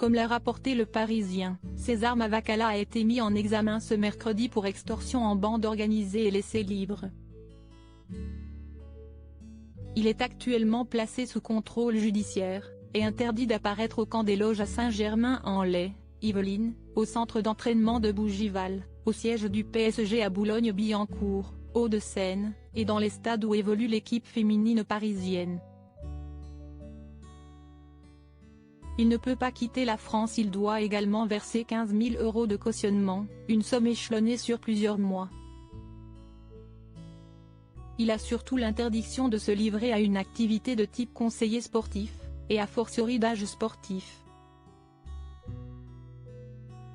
Comme l'a rapporté Le Parisien, César Mavakala a été mis en examen ce mercredi pour extorsion en bande organisée et laissé libre. Il est actuellement placé sous contrôle judiciaire, et interdit d'apparaître au camp des loges à Saint-Germain-en-Laye, Yvelines, au centre d'entraînement de Bougival, au siège du PSG à Boulogne-Billancourt, Hauts-de-Seine, et dans les stades où évolue l'équipe féminine parisienne. Il ne peut pas quitter la France. Il doit également verser 15 000 € de cautionnement, une somme échelonnée sur plusieurs mois. Il a surtout l'interdiction de se livrer à une activité de type conseiller sportif, et a fortiori d'âge sportif.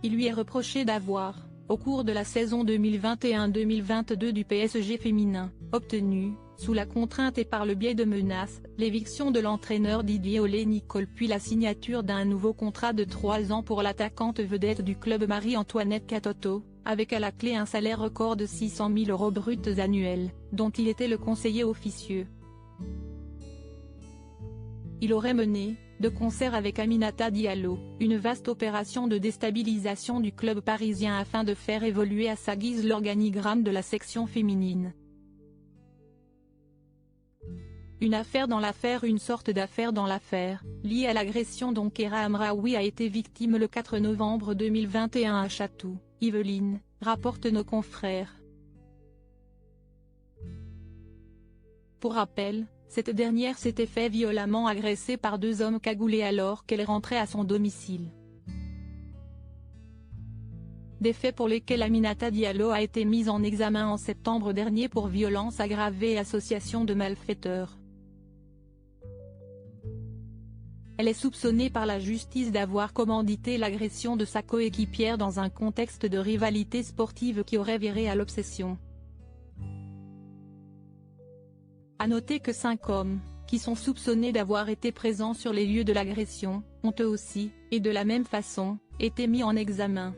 Il lui est reproché d'avoir, au cours de la saison 2021-2022 du PSG féminin, obtenu, sous la contrainte et par le biais de menaces, l'éviction de l'entraîneur Didier Olé-Nicole puis la signature d'un nouveau contrat de 3 ans pour l'attaquante vedette du club Marie-Antoinette Katoto, avec à la clé un salaire record de 600 000 € bruts annuels, dont il était le conseiller officieux. Il aurait mené, de concert avec Aminata Diallo, une vaste opération de déstabilisation du club parisien afin de faire évoluer à sa guise l'organigramme de la section féminine. Une affaire dans l'affaire. Une sorte d'affaire dans l'affaire, liée à l'agression dont Kéra Amraoui a été victime le 4 novembre 2021 à Chatou, Yvelines, rapportent nos confrères. Pour rappel, cette dernière s'était fait violemment agresser par 2 hommes cagoulés alors qu'elle rentrait à son domicile. Des faits pour lesquels Aminata Diallo a été mise en examen en septembre dernier pour violence aggravée et association de malfaiteurs. Elle est soupçonnée par la justice d'avoir commandité l'agression de sa coéquipière dans un contexte de rivalité sportive qui aurait viré à l'obsession. À noter que 5 hommes, qui sont soupçonnés d'avoir été présents sur les lieux de l'agression, ont eux aussi, et de la même façon, été mis en examen.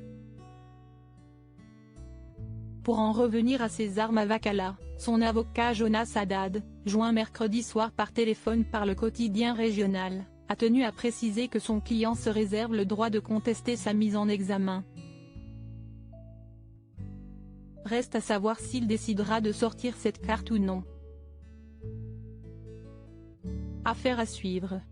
Pour en revenir à César Mavakala, son avocat Jonas Haddad, joint mercredi soir par téléphone par le quotidien régional, a tenu à préciser que son client se réserve le droit de contester sa mise en examen. Reste à savoir s'il décidera de sortir cette carte ou non. Affaire à suivre.